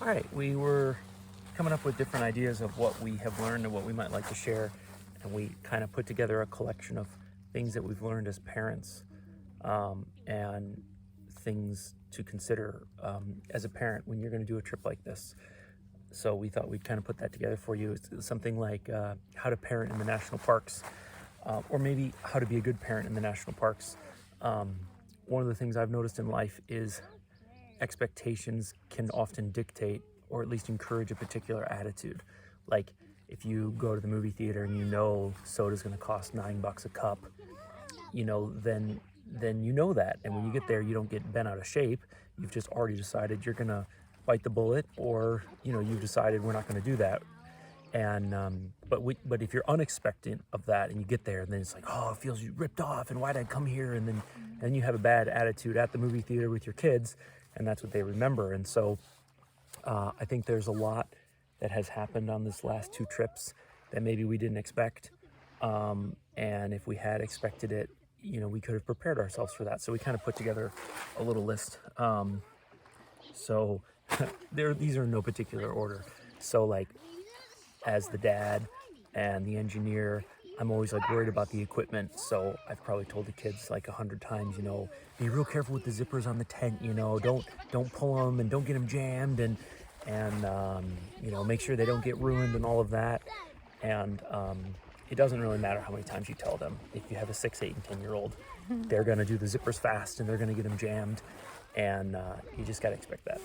All right, we were coming up with different ideas of what we have learned and what we might like to share, and we kind of put together a collection of things that we've learned as parents, and things to consider as a parent when you're going to do a trip like this. So we thought we'd kind of put that together for you. It's something like how to parent in the national parks, or maybe how to be a good parent in the national parks. Um, One of the things I've noticed in life is expectations can often dictate or at least encourage a particular attitude. Like if you go to the movie theater and you know soda's going to cost $9 a cup, then you know that, and when you get there, you don't get bent out of shape. You've just already decided you're going to bite the bullet, or you've decided we're not going to do that. And but if you're unexpected of that and you get there and then it's like, oh, it feels ripped off and why'd I come here, and you have a bad attitude at the movie theater with your kids, and that's what they remember. And so I think there's a lot that has happened on this last two trips that maybe we didn't expect, and if we had expected it, we could have prepared ourselves for that. So we kind of put together a little list. So these are in no particular order. So like, as the dad and the engineer, I'm always like worried about the equipment. So I've probably told the kids like 100 times, be real careful with the zippers on the tent. Don't pull them and don't get them jammed, and make sure they don't get ruined and all of that. And it doesn't really matter how many times you tell them. If you have a 6, 8, and 10-year-old, they're gonna do the zippers fast and they're gonna get them jammed, and you just gotta expect that.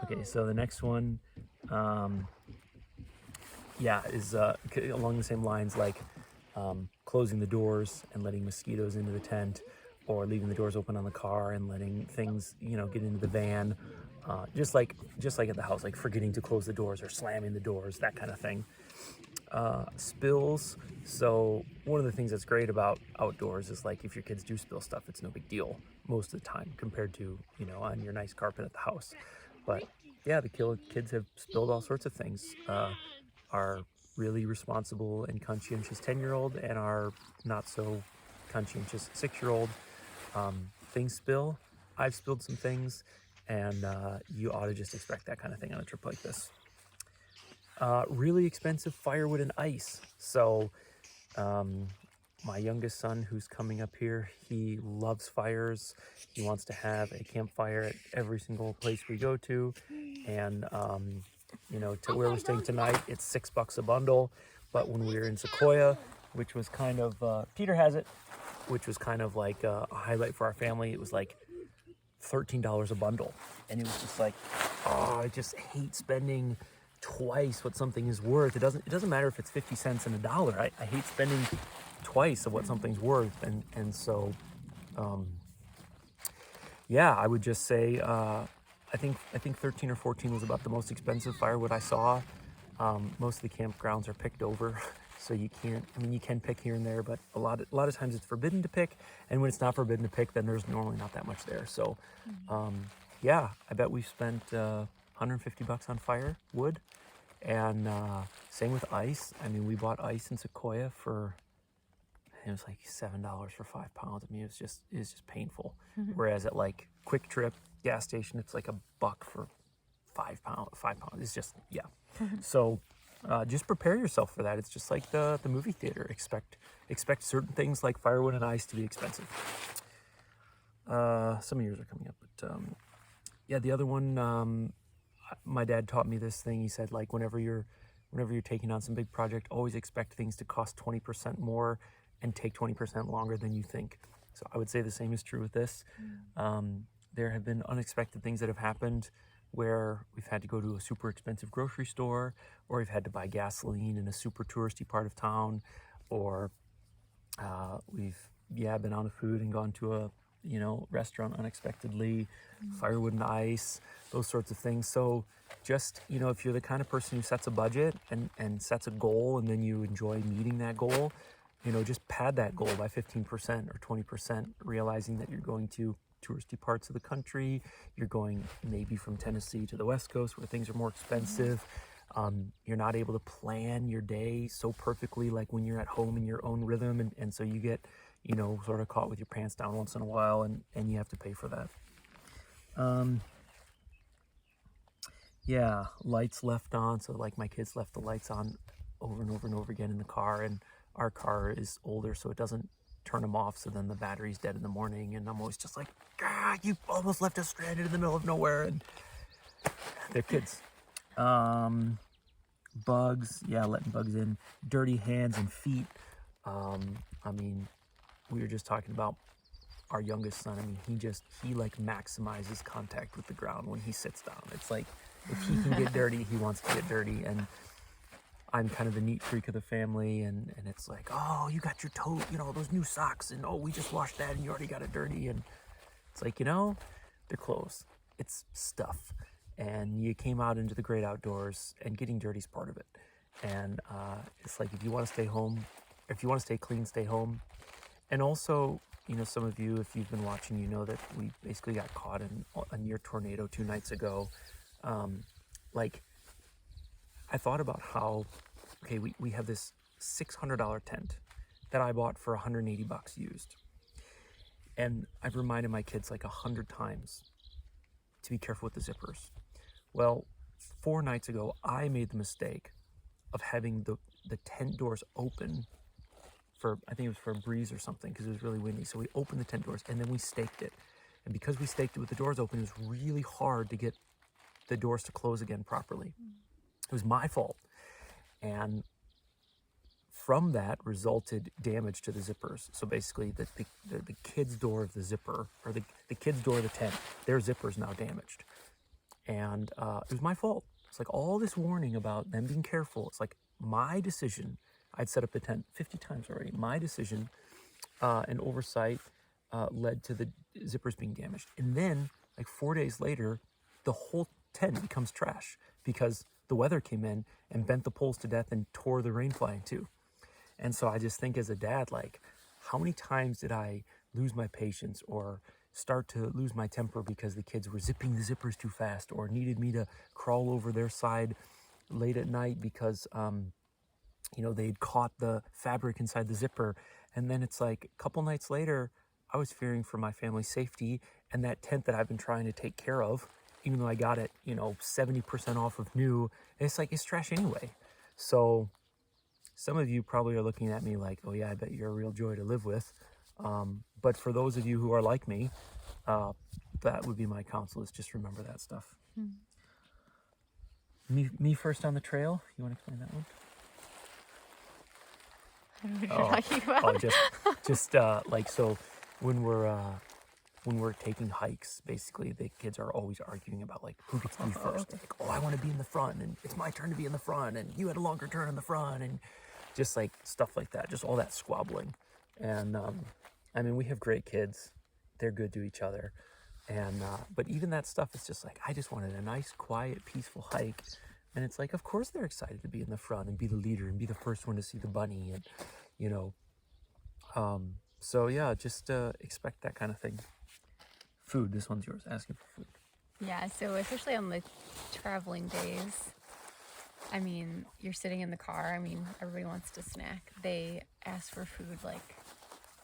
Okay, so the next one. Is along the same lines, like closing the doors and letting mosquitoes into the tent, or leaving the doors open on the car and letting things, get into the van. Just like at the house, like forgetting to close the doors or slamming the doors, that kind of thing. Spills. So one of the things that's great about outdoors is like if your kids do spill stuff, it's no big deal most of the time compared to on your nice carpet at the house. But yeah, the kids have spilled all sorts of things. Our really responsible and conscientious 10-year-old and our not so conscientious 6-year-old. Things spill. I've spilled some things, and you ought to just expect that kind of thing on a trip like this. Really expensive firewood and ice. So my youngest son, who's coming up here, he loves fires. He wants to have a campfire at every single place we go to. And to where we're staying tonight, it's $6 a bundle. But when we were in Sequoia, which was kind of Peter has it, which was kind of like a highlight for our family, it was like $13 a bundle. And it was just like, oh, I just hate spending twice what something is worth. It doesn't matter if it's 50 cents and $1. I hate spending twice of what something's worth. And so I would just say I think 13 or 14 was about the most expensive firewood I saw. Most of the campgrounds are picked over, so you can't. I mean, you can pick here and there, but a lot of times it's forbidden to pick. And when it's not forbidden to pick, then there's normally not that much there. So, I bet we spent $150 on firewood, and same with ice. I mean, we bought ice in Sequoia for, it was like $7 for 5 pounds. I mean, it's just painful. Whereas at like Quick Trip gas station, it's like $1 for 5 pounds. 5 pounds. It's just, yeah. So just prepare yourself for that. It's just like the movie theater. Expect certain things like firewood and ice to be expensive. Some of yours are coming up, but the other one, my dad taught me this thing. He said, like, whenever you're taking on some big project, always expect things to cost 20% more and take 20% longer than you think. So I would say the same is true with this. There have been unexpected things that have happened where we've had to go to a super expensive grocery store, or we've had to buy gasoline in a super touristy part of town, or we've been out of food and gone to a restaurant unexpectedly, firewood and ice, those sorts of things. So just, if you're the kind of person who sets a budget and sets a goal and then you enjoy meeting that goal, just pad that goal by 15% or 20%, realizing that you're going to touristy parts of the country. You're going maybe from Tennessee to the West Coast where things are more expensive. You're not able to plan your day so perfectly like when you're at home in your own rhythm, and so you get sort of caught with your pants down once in a while, and you have to pay for that. Yeah, lights left on. So like my kids left the lights on over and over and over again in the car, and our car is older, so it doesn't turn them off. So then the battery's dead in the morning, and I'm always just like, God, you almost left us stranded in the middle of nowhere. And they're kids. Um, Bugs, yeah, letting bugs in. Dirty hands and feet. I mean, we were just talking about our youngest son. I mean, he like maximizes contact with the ground when he sits down. It's like if he can get dirty, he wants to get dirty. And I'm kind of the neat freak of the family, and it's like, oh, you got your toe, those new socks, and oh, we just washed that, and you already got it dirty. And it's like, they're clothes. It's stuff, and you came out into the great outdoors, and getting dirty is part of it. And it's like, if you want to stay home, if you want to stay clean, stay home. And also, some of you, if you've been watching, you know that we basically got caught in a near tornado 2 nights ago. Like, I thought about how, okay, we have this $600 tent that I bought for $180 used. And I've reminded my kids like 100 times to be careful with the zippers. Well, 4 nights ago, I made the mistake of having the tent doors open for, I think it was for a breeze or something, because it was really windy. So we opened the tent doors and then we staked it. And because we staked it with the doors open, it was really hard to get the doors to close again properly. It was my fault. And from that resulted damage to the zippers. So basically the kids' door of the zipper, or the kids' door of the tent, their zipper's now damaged. And it was my fault. It's like all this warning about them being careful. It's like my decision. I'd set up the tent 50 times already. My decision and oversight led to the zippers being damaged. And then, like 4 days later, the whole tent becomes trash because the weather came in and bent the poles to death and tore the rain fly in two. And so I just think as a dad, like, how many times did I lose my patience or start to lose my temper because the kids were zipping the zippers too fast, or needed me to crawl over their side late at night because they'd caught the fabric inside the zipper. And then it's like a couple nights later, I was fearing for my family's safety, and that tent that I've been trying to take care of, even though I got it 70% off of new, it's like it's trash anyway. So some of you probably are looking at me like, oh yeah, I bet you're a real joy to live with. But for those of you who are like me, that would be my counsel, is just remember that stuff. Me first on the trail. You want to explain that one? I don't know what you're talking about. Just like, so when we're taking hikes, basically the kids are always arguing about like who gets to be first. Okay. Like, oh, I want to be in the front, and it's my turn to be in the front, and you had a longer turn in the front, and just like stuff like that, just all that squabbling. And I mean, we have great kids; they're good to each other. And but even that stuff is just like, I just wanted a nice, quiet, peaceful hike. And it's like, of course they're excited to be in the front and be the leader and be the first one to see the bunny, and so yeah, just expect that kind of thing. Food. This one's yours. Asking for food. Yeah, so especially on the traveling days, I mean, you're sitting in the car. I mean, everybody wants to snack. They ask for food like,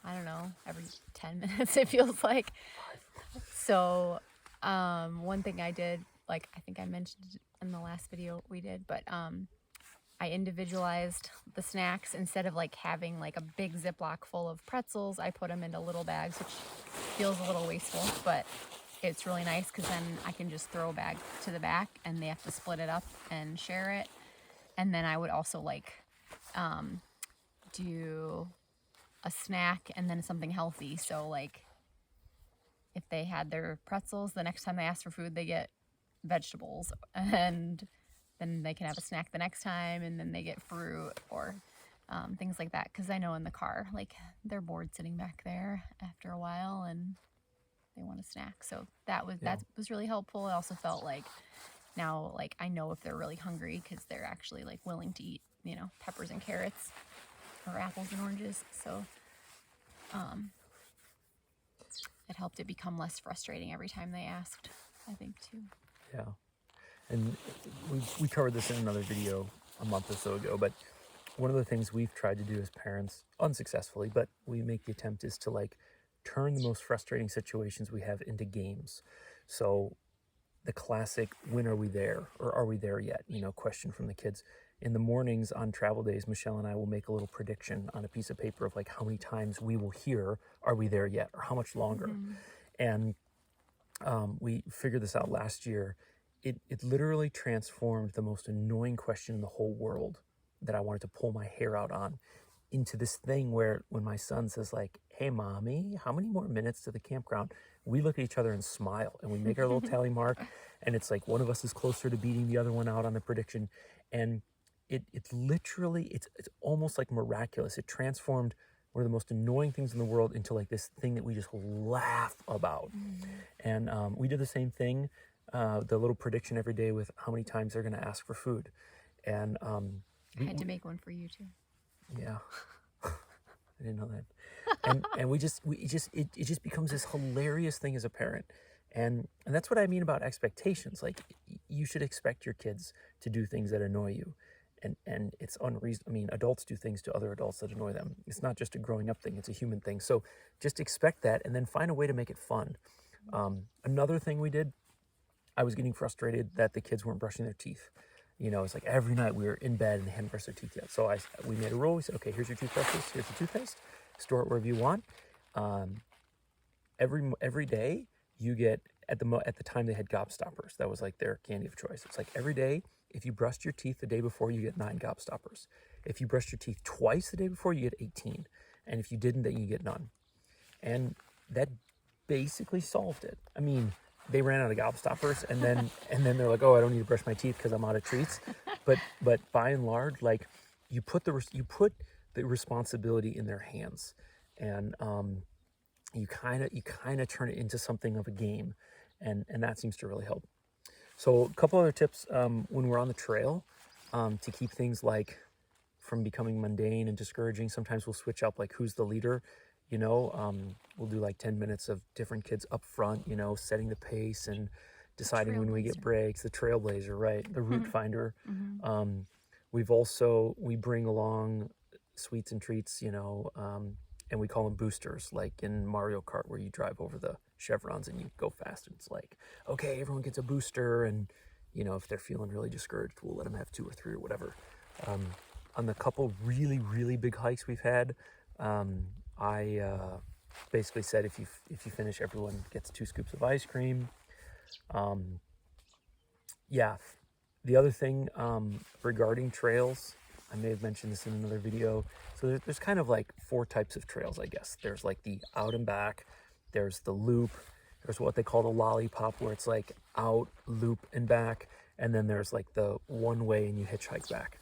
I don't know, every 10 minutes it feels like. So one thing I did, like I think I mentioned it in the last video we did, but I individualized the snacks. Instead of like having like a big Ziploc full of pretzels, I put them into little bags, which feels a little wasteful, but it's really nice because then I can just throw a bag to the back and they have to split it up and share it. And then I would also like do a snack and then something healthy. So like if they had their pretzels, the next time they ask for food, they get vegetables, and then they can have a snack the next time, and then they get fruit or things like that. Because I know in the car, like they're bored sitting back there after a while and they want a snack. So that was really helpful. I also felt like now, like I know if they're really hungry because they're actually like willing to eat, peppers and carrots or apples and oranges. So it helped it become less frustrating every time they asked, I think, too. Yeah. And we covered this in another video a month or so ago, but one of the things we've tried to do as parents, unsuccessfully, but we make the attempt, is to like turn the most frustrating situations we have into games. So the classic, when are we there, or are we there yet, question from the kids. In the mornings on travel days, Michelle and I will make a little prediction on a piece of paper of like how many times we will hear, are we there yet, or how much longer. And we figured this out last year. It literally transformed the most annoying question in the whole world that I wanted to pull my hair out on into this thing where when my son says like, hey mommy, how many more minutes to the campground? We look at each other and smile and we make our little tally mark, and it's like one of us is closer to beating the other one out on the prediction. And it's literally, it's almost like miraculous. It transformed one of the most annoying things in the world into like this thing that we just laugh about. And we did the same thing, the little prediction every day with how many times they're going to ask for food. And I had to make one for you too. yeah, I didn't know that. And it just becomes this hilarious thing as a parent. And that's what I mean about expectations. Like, you should expect your kids to do things that annoy you. And it's unreasonable. I mean, adults do things to other adults that annoy them. It's not just a growing up thing, it's a human thing. So just expect that and then find a way to make it fun. Another thing we did, I was getting frustrated that the kids weren't brushing their teeth. It's like every night we were in bed and they hadn't brushed their teeth yet. So we made a rule. We said, okay, here's your toothbrushes, here's the toothpaste, store it wherever you want. Every day you get, at the time they had Gobstoppers. That was like their candy of choice. It's like every day, if you brushed your teeth the day before, you get 9 Gobstoppers. If you brushed your teeth twice the day before, you get 18. And if you didn't, then you get none. And that basically solved it. I mean, they ran out of Gobstoppers, and then they're like, oh, I don't need to brush my teeth because I'm out of treats. But by and large, like, you put the responsibility in their hands, and you kind of turn it into something of a game, and that seems to really help. So a couple other tips when we're on the trail to keep things like from becoming mundane and discouraging. Sometimes we'll switch up like who's the leader. We'll do like 10 minutes of different kids up front, setting the pace and deciding when we get breaks. The trailblazer, right? The route finder. We bring along sweets and treats, and we call them boosters, like in Mario Kart, where you drive over the chevrons and you go fast. And it's like, okay, everyone gets a booster. And, if they're feeling really discouraged, we'll let them have 2 or 3 or whatever. On the couple really, really big hikes we've had, I basically said if you finish, everyone gets 2 scoops of ice cream. The other thing regarding trails, I may have mentioned this in another video. So there's kind of like 4 types of trails, I guess. There's like the out and back, there's the loop, there's what they call the lollipop, where it's like out, loop, and back, and then there's like the one way and you hitchhike back.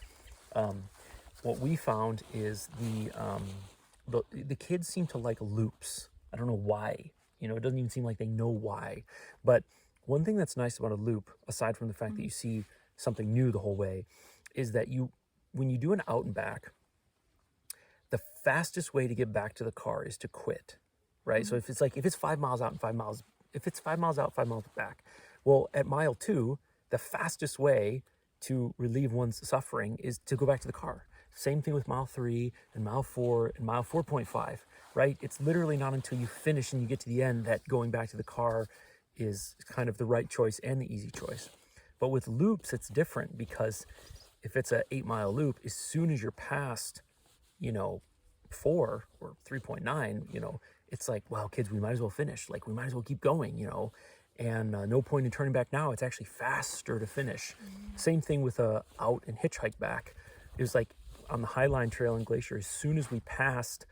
What we found is the kids seem to like loops. I don't know why. It doesn't even seem like they know why. But one thing that's nice about a loop, aside from the fact that you see something new the whole way, is that when you do an out and back, the fastest way to get back to the car is to quit, right? So if it's 5 miles out and 5 miles, if it's 5 miles out, 5 miles back, well, at mile 2, the fastest way to relieve one's suffering is to go back to the car. Same thing with mile 3 and mile 4 and mile 4.5, right? It's literally not until you finish and you get to the end that going back to the car is kind of the right choice and the easy choice. But with loops, it's different, because if it's an 8-mile loop, as soon as you're past, 4 or 3.9, it's like, wow, kids, we might as well finish. Like, we might as well keep going, and no point in turning back now. It's actually faster to finish. Same thing with a out and hitchhike back. It was like on the Highline Trail in Glacier, as soon as we passed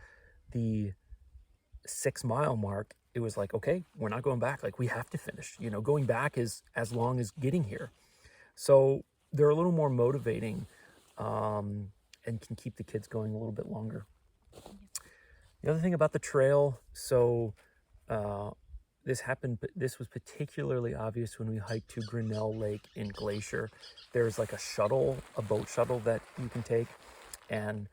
the 6-mile mark, it was like, okay, we're not going back. Like, we have to finish. Going back is as long as getting here. So they're a little more motivating and can keep the kids going a little bit longer. The other thing about the trail, so this was particularly obvious when we hiked to Grinnell Lake in Glacier. There's like a boat shuttle that you can take. And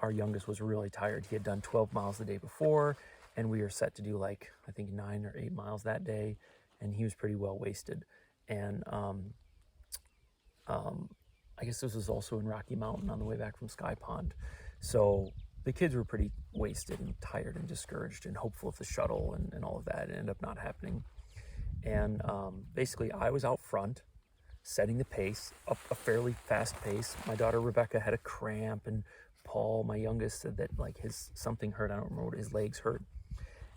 our youngest was really tired. He had done 12 miles the day before, and we were set to do like, I think 9 or 8 miles that day. And he was pretty well wasted. And I guess this was also in Rocky Mountain on the way back from Sky Pond. So the kids were pretty wasted and tired and discouraged and hopeful of the shuttle and all of that. It ended up not happening. And basically, I was out front setting the pace, up a fairly fast pace. My daughter Rebecca had a cramp, and Paul, my youngest, said that like his something hurt. I don't remember what his legs hurt.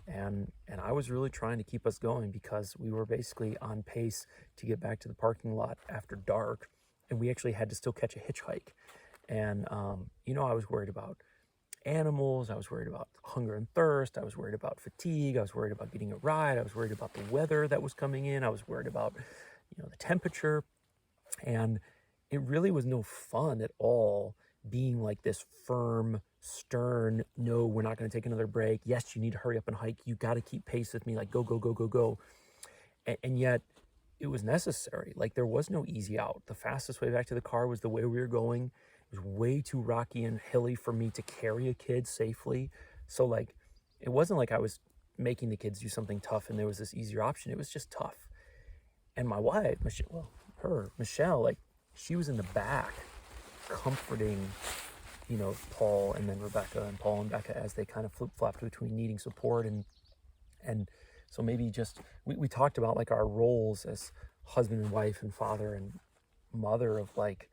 And I was really trying to keep us going because we were basically on pace to get back to the parking lot after dark, and we actually had to still catch a hitchhike. And I was worried about animals. I was worried about hunger and thirst. I was worried about fatigue. I was worried about getting a ride. I was worried about the weather that was coming in. I was worried about, the temperature. And it really was no fun at all being like this firm, stern, no, we're not going to take another break. Yes, you need to hurry up and hike. You got to keep pace with me. Like, go, go, go, go, go. And yet it was necessary. Like, there was no easy out. The fastest way back to the car was the way we were going. It was way too rocky and hilly for me to carry a kid safely. So, like, it wasn't like I was making the kids do something tough and there was this easier option. It was just tough. And my wife, Michelle, like, she was in the back comforting, Paul and then Rebecca, and Paul and Becca as they kind of flip-flopped between needing support. And so maybe just, we talked about like our roles as husband and wife and father and mother of like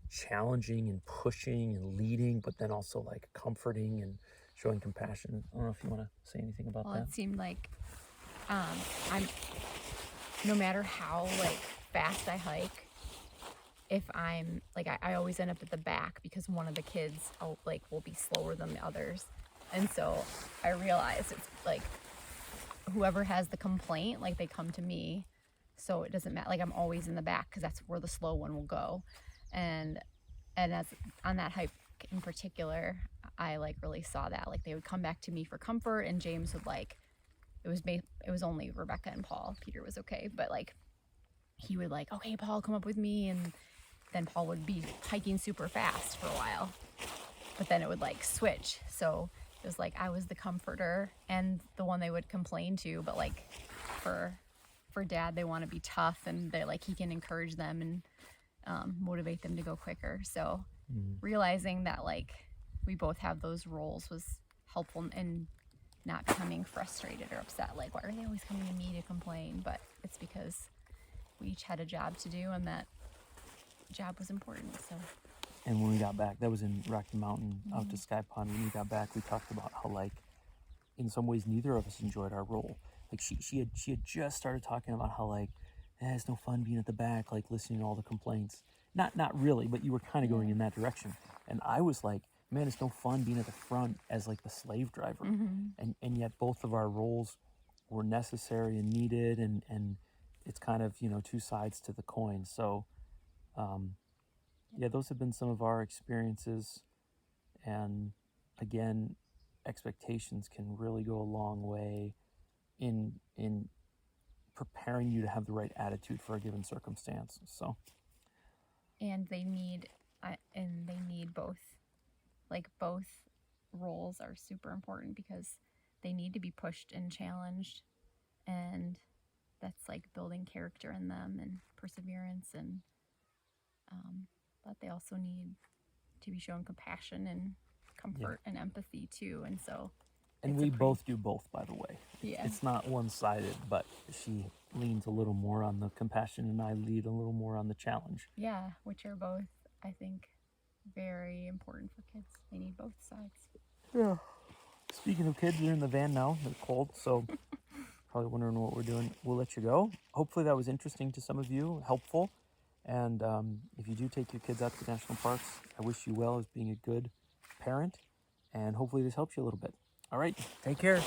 challenging and pushing and leading, but then also like comforting and showing compassion. I don't know if you want to say anything about that. It seemed like I'm, no matter how like fast I hike, if I'm like, I always end up at the back because one of the kids will be slower than the others. And so I realized it's like whoever has the complaint, like they come to me. So it doesn't matter. Like I'm always in the back because that's where the slow one will go. And as on that hike in particular, I like really saw that. Like they would come back to me for comfort, and James would it was only Rebecca and Paul. Peter was okay, but like he would like, okay, Paul, come up with me, and then Paul would be hiking super fast for a while, but then it would like switch. So it was like I was the comforter and the one they would complain to, but like for Dad, they want to be tough, and they're like he can encourage them and motivate them to go quicker. So realizing that like we both have those roles was helpful in not becoming frustrated or upset. Like, why are they always coming to me to complain? But it's because we each had a job to do, and that job was important. So. And when we got back, that was in Rocky Mountain, out to Sky Pond. When we got back, we talked about how, like, in some ways, neither of us enjoyed our role. Like, she had just started talking about how, like, it's no fun being at the back, like, listening to all the complaints. Not really, but you were kind of going in that direction. And I was like, man, it's no fun being at the front as, like, the slave driver. And yet both of our roles were necessary and needed, and it's kind of, two sides to the coin. So, yeah, those have been some of our experiences. And again, expectations can really go a long way in preparing you to have the right attitude for a given circumstance. So, and they need both. Like both roles are super important because they need to be pushed and challenged, and that's like building character in them and perseverance, and but they also need to be shown compassion and comfort and empathy too. And so we both do both, by the way. Yeah, it's not one-sided, but she leans a little more on the compassion and I lead a little more on the challenge. Yeah, which are both, I think, very important for kids. They need both sides. Yeah. Speaking of kids, they're in the van now. They're cold, so probably wondering what we're doing. We'll let you go. Hopefully that was interesting to some of you, helpful. And if you do take your kids out to the national parks, I wish you well as being a good parent. And hopefully this helps you a little bit. All right, take care.